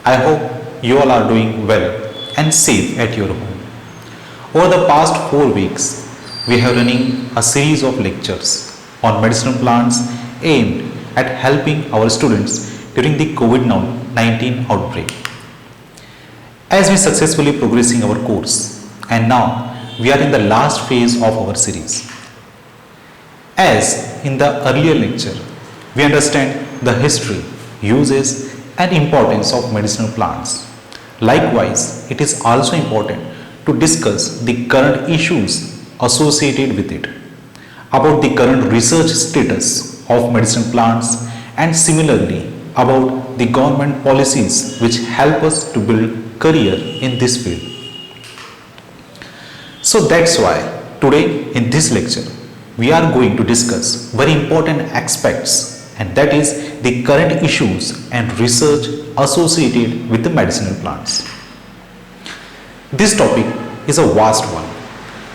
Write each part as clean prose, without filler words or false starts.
I hope you all are doing well and safe at your home. Over the past 4 weeks, we have running a series of lectures on medicinal plants aimed at helping our students during the COVID-19 outbreak. As we successfully progressing our course, and now we are in the last phase of our series. As in the earlier lecture, we understand the history, uses and importance of medicinal plants. Likewise, it is also important to discuss the current issues associated with it, about the current research status of medicinal plants, and similarly about the government policies which help us to build career in this field. So that's why today in this lecture we are going to discuss very important aspects, and that is the current issues and research associated with the medicinal plants. This topic is a vast one.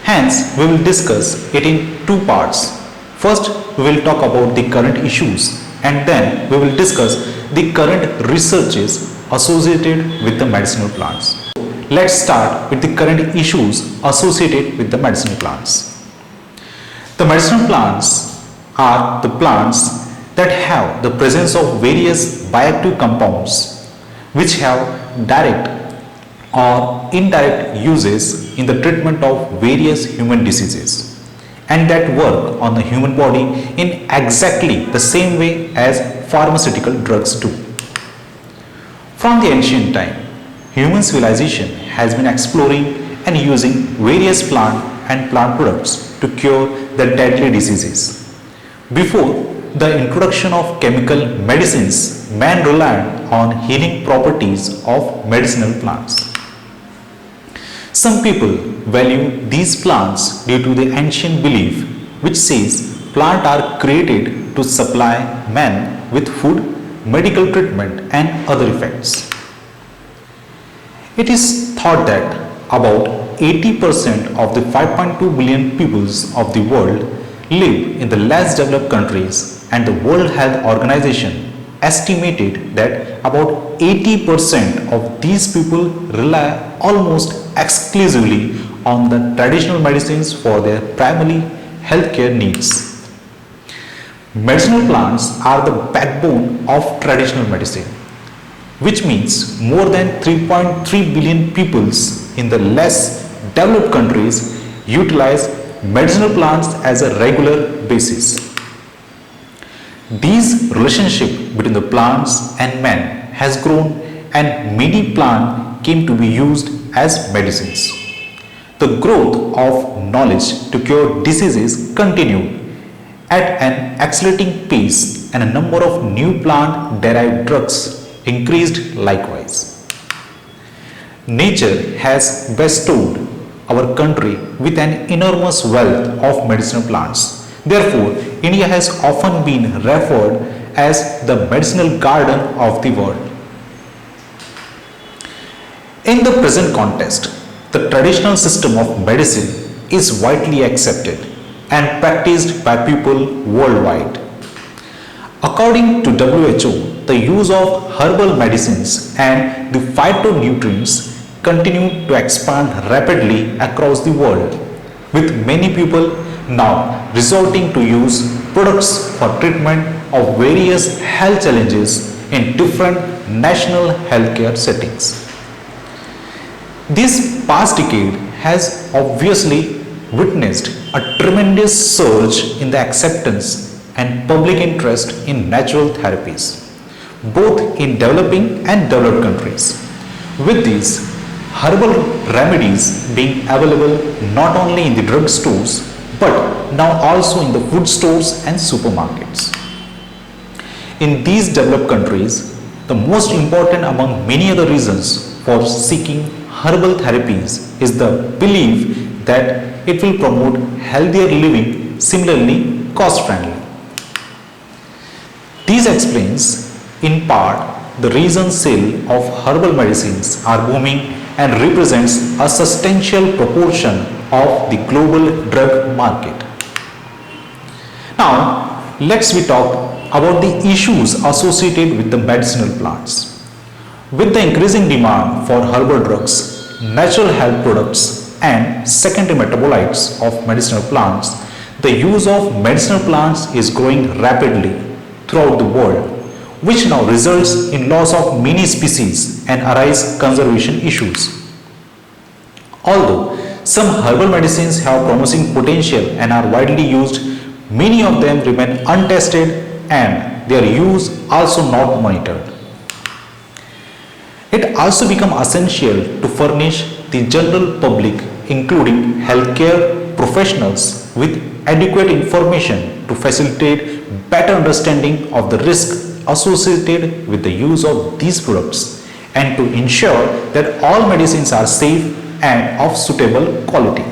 Hence, we will discuss it in two parts. First, we will talk about the current issues, and then we will discuss the current researches associated with the medicinal plants. Let's start with the current issues associated with the medicinal plants. The medicinal plants are the plants that have the presence of various bioactive compounds which have direct or indirect uses in the treatment of various human diseases, and that work on the human body in exactly the same way as pharmaceutical drugs do. From the ancient time, human civilization has been exploring and using various plant and plant products to cure the deadly diseases. Before the introduction of chemical medicines, man relied on healing properties of medicinal plants. Some people value these plants due to the ancient belief which says plants are created to supply man with food, medical treatment and other effects. It is thought that about 80% of the 5.2 billion peoples of the world live in the less developed countries, and the World Health Organization estimated that about 80% of these people rely almost exclusively on the traditional medicines for their primary healthcare needs. Medicinal plants are the backbone of traditional medicine, which means more than 3.3 billion peoples in the less developed countries utilize medicinal plants as a regular basis. This relationship between the plants and man has grown, and many plants came to be used as medicines. The growth of knowledge to cure diseases continued at an accelerating pace, and a number of new plant-derived drugs increased likewise. Nature has bestowed our country with an enormous wealth of medicinal plants. Therefore, India has often been referred as the medicinal garden of the world. In the present context, the traditional system of medicine is widely accepted and practiced by people worldwide. According to WHO, the use of herbal medicines and the phytonutrients continue to expand rapidly across the world, with many people now resorting to use products for treatment of various health challenges in different national healthcare settings. This past decade has obviously witnessed a tremendous surge in the acceptance and public interest in natural therapies, both in developing and developed countries. With these herbal remedies being available not only in the drug stores but now also in the food stores and supermarkets. In these developed countries, the most important among many other reasons for seeking herbal therapies is the belief that it will promote healthier living, similarly cost-friendly. This explains in part the reason sale of herbal medicines are booming and represents a substantial proportion of the global drug market. Now, let's talk about the issues associated with the medicinal plants. With the increasing demand for herbal drugs, natural health products, and secondary metabolites of medicinal plants, the use of medicinal plants is growing rapidly throughout the world, which now results in loss of many species and arise conservation issues. Although some herbal medicines have promising potential and are widely used, many of them remain untested and their use also not monitored. It also becomes essential to furnish the general public, including healthcare professionals, with adequate information to facilitate better understanding of the risk associated with the use of these products and to ensure that all medicines are safe and of suitable quality.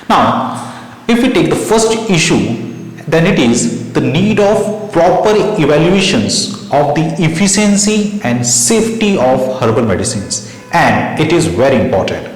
Now, if we take the first issue, then it is the need of proper evaluations of the efficiency and safety of herbal medicines, and it is very important.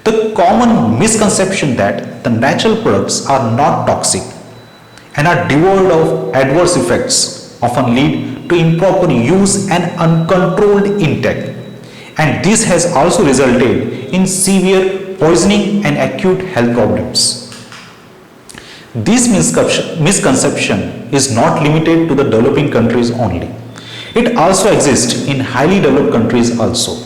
The common misconception that the natural products are not toxic and are devoid of adverse effects often lead to improper use and uncontrolled intake, and this has also resulted in severe poisoning and acute health problems. This misconception is not limited to the developing countries only. It also exists in highly developed countries also,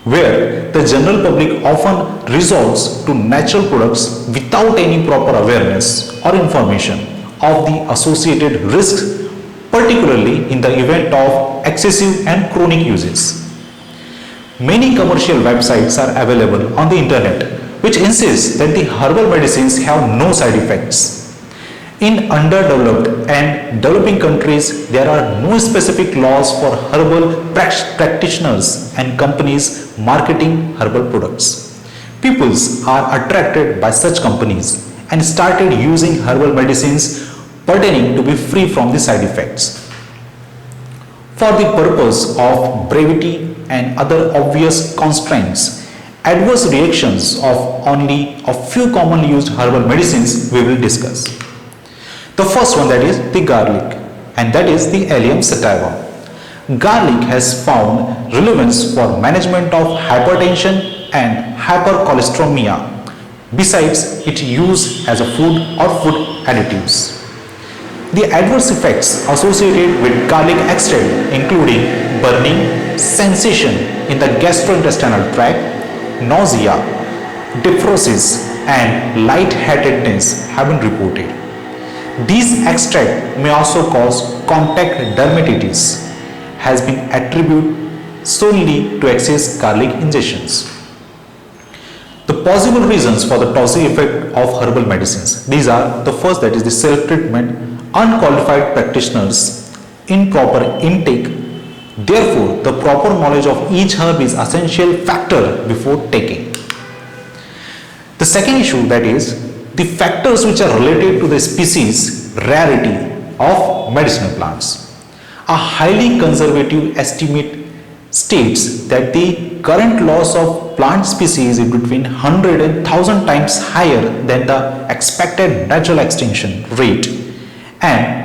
where the general public often resorts to natural products without any proper awareness or information of the associated risks, particularly in the event of excessive and chronic uses. Many commercial websites are available on the internet which insist that the herbal medicines have no side effects. In underdeveloped and developing countries, there are no specific laws for herbal practitioners and companies marketing herbal products. Peoples are attracted by such companies and started using herbal medicines pertaining to be free from the side effects. For the purpose of brevity and other obvious constraints, adverse reactions of only a few commonly used herbal medicines we will discuss. The first one, that is the garlic, and that is the Allium sativum. Garlic has found relevance for management of hypertension and hypercholesteremia, besides its use as a food or food additives. The adverse effects associated with garlic extract including burning, sensation in the gastrointestinal tract, nausea, diaphoresis and lightheadedness have been reported. These extracts may also cause contact dermatitis, has been attributed solely to excess garlic ingestions. The possible reasons for the toxic effect of herbal medicines. These are the first, that is the self-treatment, unqualified practitioners, improper intake. Therefore, the proper knowledge of each herb is essential factor before taking. The second issue, that is the factors which are related to the species rarity of medicinal plants. A highly conservative estimate states that the current loss of plant species is between 100 and 1000 times higher than the expected natural extinction rate, and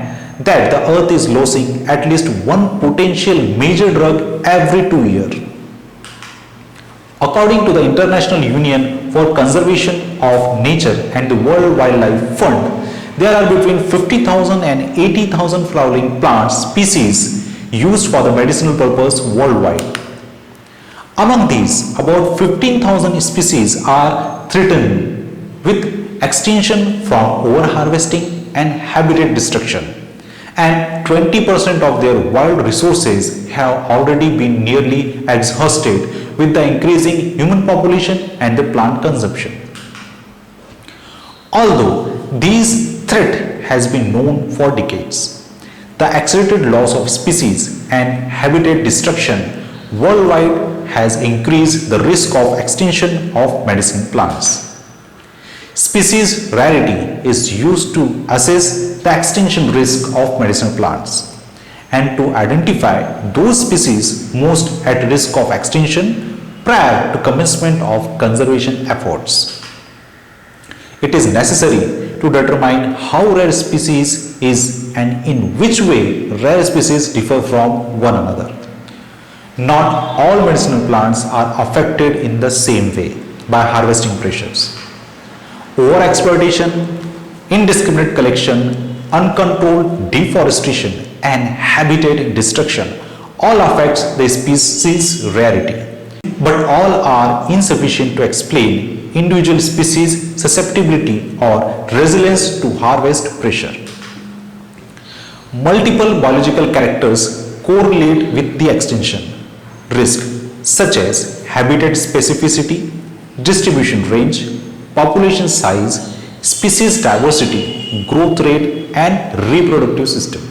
that the earth is losing at least one potential major drug every 2 years. According to the International Union for Conservation of Nature and the World Wildlife Fund, there are between 50,000 and 80,000 flowering plant species used for the medicinal purpose worldwide. Among these, about 15,000 species are threatened with extinction from overharvesting and habitat destruction, and 20% of their wild resources have already been nearly exhausted with the increasing human population and the plant consumption. Although this threat has been known for decades, the accelerated loss of species and habitat destruction worldwide has increased the risk of extinction of medicinal plants. Species rarity is used to assess the extinction risk of medicinal plants and to identify those species most at risk of extinction prior to commencement of conservation efforts. It is necessary to determine how rare species is and in which way rare species differ from one another. Not all medicinal plants are affected in the same way by harvesting pressures. Overexploitation, indiscriminate collection, uncontrolled deforestation, and habitat destruction all affects the species rarity, but all are insufficient to explain individual species susceptibility or resilience to harvest pressure. Multiple biological characters correlate with the extinction risk, such as habitat specificity, distribution range, population size, species diversity, growth rate, and reproductive system.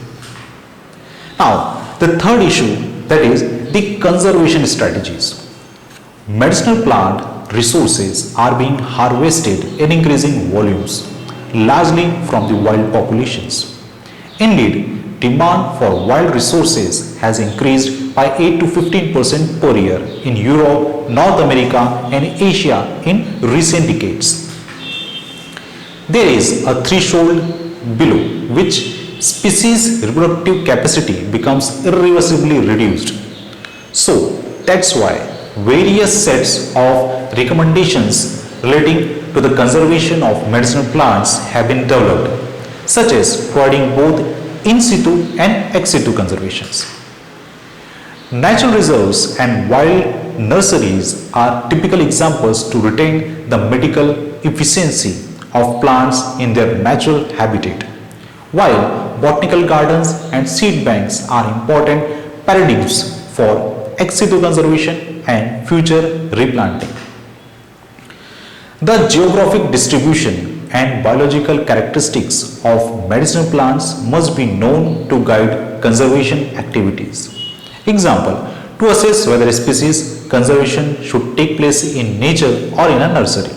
Now, the third issue, that is the conservation strategies. Medicinal plant resources are being harvested in increasing volumes, largely from the wild populations. Indeed, demand for wild resources has increased by 8 to 15% per year in Europe, North America, and Asia in recent decades. There is a threshold below which species reproductive capacity becomes irreversibly reduced. So that's why various sets of recommendations relating to the conservation of medicinal plants have been developed, such as providing both in situ and ex situ conservations. Natural reserves and wild nurseries are typical examples to retain the medical efficiency of plants in their natural habitat, while botanical gardens and seed banks are important paradigms for ex situ conservation and future replanting. The geographic distribution and biological characteristics of medicinal plants must be known to guide conservation activities. Example, to assess whether a species conservation should take place in nature or in a nursery.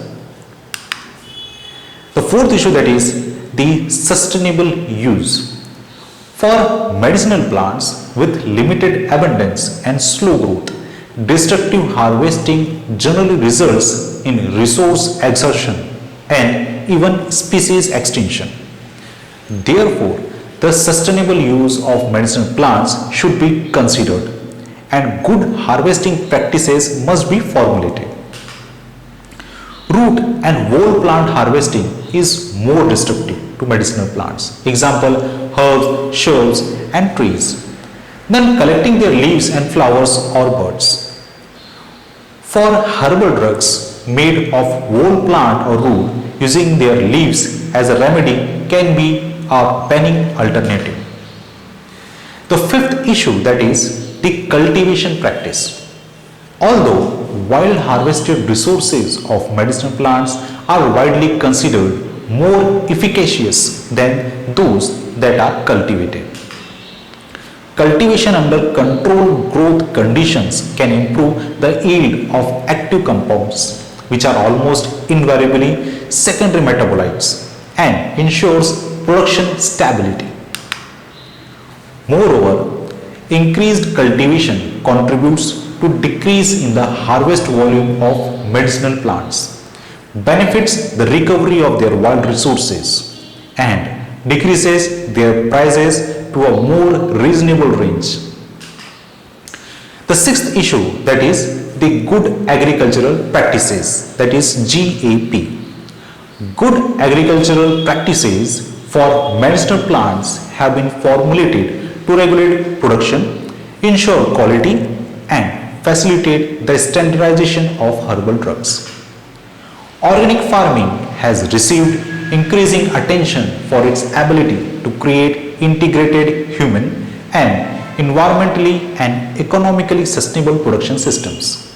The fourth issue, that is the sustainable use. For medicinal plants with limited abundance and slow growth, destructive harvesting generally results in resource exhaustion and even species extinction. Therefore, the sustainable use of medicinal plants should be considered and good harvesting practices must be formulated. Root and whole plant harvesting is more destructive to medicinal plants. Example, herbs, shrubs, and trees, than collecting their leaves and flowers or buds. For herbal drugs made of whole plant or root, using their leaves as a remedy can be a banning alternative. The fifth issue, that is the cultivation practice. Although wild harvested resources of medicinal plants are widely considered more efficacious than those that are cultivated, cultivation under controlled growth conditions can improve the yield of active compounds, which are almost invariably secondary metabolites, and ensures production stability. Moreover, increased cultivation contributes to decrease in the harvest volume of medicinal plants, benefits the recovery of their wild resources, and decreases their prices to a more reasonable range. The sixth issue, that is the good agricultural practices, that is GAP. Good agricultural practices for medicinal plants have been formulated to regulate production, ensure quality, and facilitate the standardization of herbal drugs. Organic farming has received increasing attention for its ability to create integrated human and environmentally and economically sustainable production systems.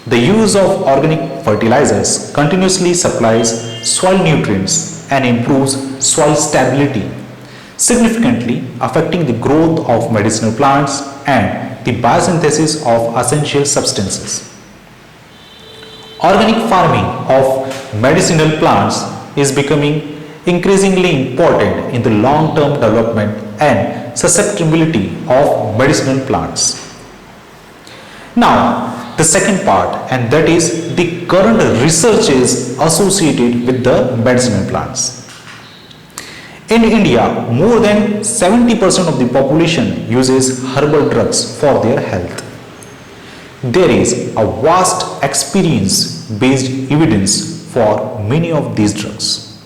The use of organic fertilizers continuously supplies soil nutrients and improves soil stability, significantly affecting the growth of medicinal plants and the biosynthesis of essential substances. Organic farming of medicinal plants is becoming increasingly important in the long-term development and susceptibility of medicinal plants. Now, the second part, and that is the current researches associated with the medicinal plants. In India, more than 70% of the population uses herbal drugs for their health. There is a vast experience based evidence for many of these drugs.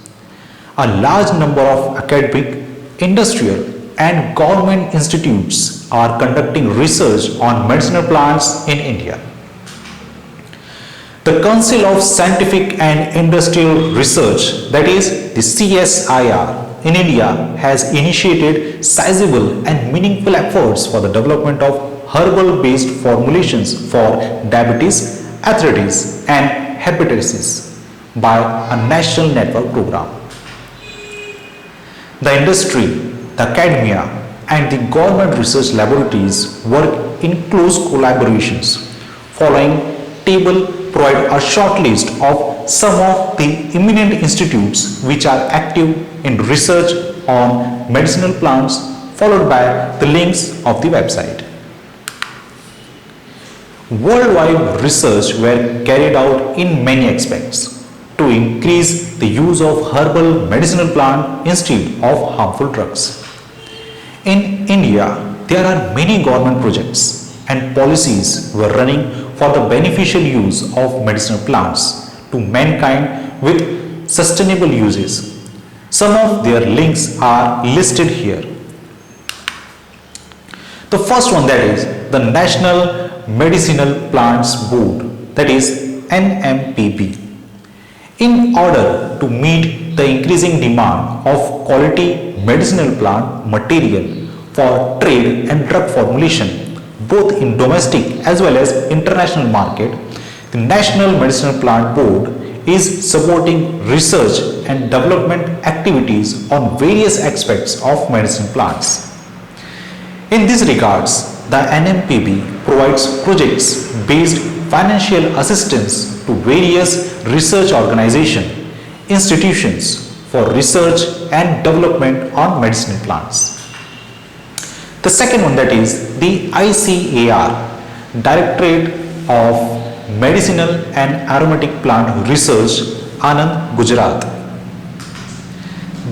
A large number of academic, industrial, and government institutes are conducting research on medicinal plants in India. The Council of Scientific and Industrial Research, that is the CSIR, in India has initiated sizable and meaningful efforts for the development of herbal-based formulations for diabetes, arthritis, and hepatitis by a national network program. The industry, the academia, and the government research laboratories work in close collaborations. Following table provide a short list of some of the eminent institutes which are active in research on medicinal plants, followed by the links of the website. Worldwide research were carried out in many aspects to increase the use of herbal medicinal plant instead of harmful drugs. In India, there are many government projects and policies were running for the beneficial use of medicinal plants to mankind with sustainable uses. Some of their links are listed here. The first one, that is the National Medicinal Plants Board, that is NMPB. In order to meet the increasing demand of quality medicinal plant material for trade and drug formulation, both in domestic as well as international market, the National Medicinal Plant Board is supporting research and development activities on various aspects of medicinal plants. In these regards, the NMPB provides projects-based financial assistance to various research organizations, institutions for research and development on medicinal plants. The second one, that is the ICAR, Directorate of Medicinal and Aromatic Plant Research, Anand, Gujarat.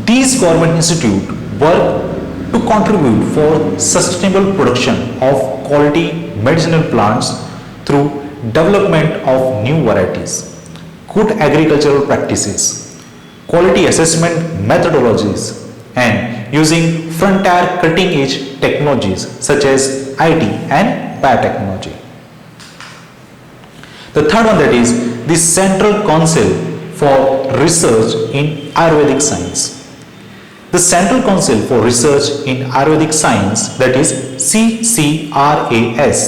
These government institutes work to contribute for sustainable production of quality medicinal plants through development of new varieties, good agricultural practices, quality assessment methodologies, and using frontier cutting-edge technologies such as IT and biotechnology. The third one, that is the Central Council for Research in Ayurvedic Science. The Central Council for Research in Ayurvedic Science, that is CCRAS,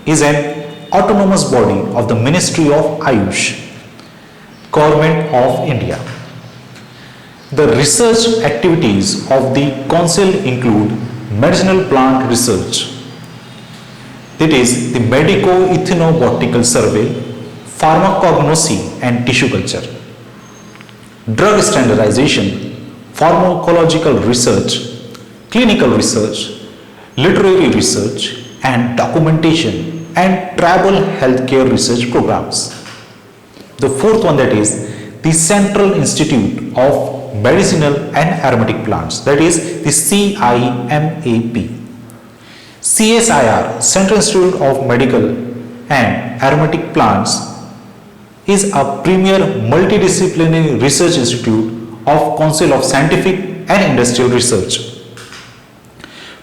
is an autonomous body of the Ministry of Ayush, Government of India. The research activities of the council include medicinal plant research, that is the medico-ethnobotanical survey, pharmacognosy and tissue culture, drug standardization, pharmacological research, clinical research, literary research and documentation, and tribal healthcare research programs. The fourth one, that is the Central Institute of Medicinal and Aromatic Plants, that is the CIMAP. CSIR, Central Institute of Medical and Aromatic Plants, is a premier multidisciplinary research institute of Council of Scientific and Industrial Research.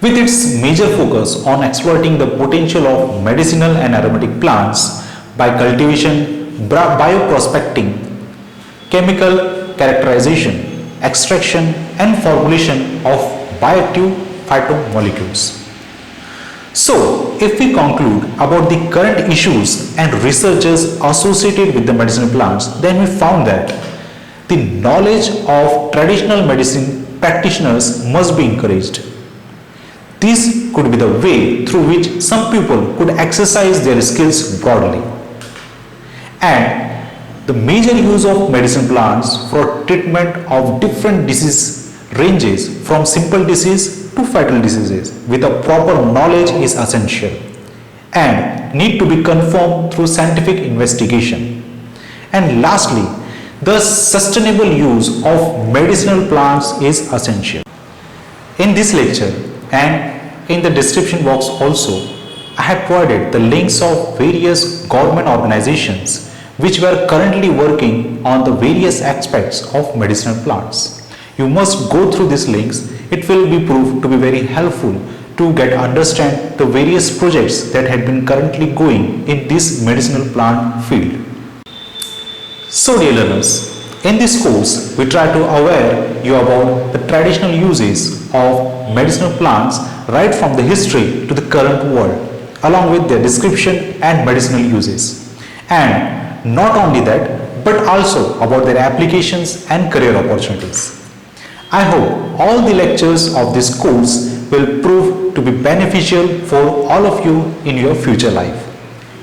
With its major focus on exploiting the potential of medicinal and aromatic plants by cultivation, bioprospecting, chemical characterization, extraction and formulation of bioactive phytomolecules. So, if we conclude about the current issues and researches associated with the medicinal plants, then we found that the knowledge of traditional medicine practitioners must be encouraged. This could be the way through which some people could exercise their skills broadly. And the major use of medicinal plants for treatment of different disease ranges from simple disease to fatal diseases with a proper knowledge is essential and need to be confirmed through scientific investigation. And lastly, the sustainable use of medicinal plants is essential. In this lecture and in the description box also, I have provided the links of various government organizations which were currently working on the various aspects of medicinal plants. You must go through these links. It will be proved to be very helpful to understand the various projects that had been currently going in this medicinal plant field. So dear learners, in this course we try to aware you about the traditional uses of medicinal plants right from the history to the current world, along with their description and medicinal uses. And not only that, but also about their applications and career opportunities. I hope all the lectures of this course will prove to be beneficial for all of you in your future life.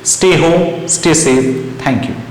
Stay home, stay safe. Thank you.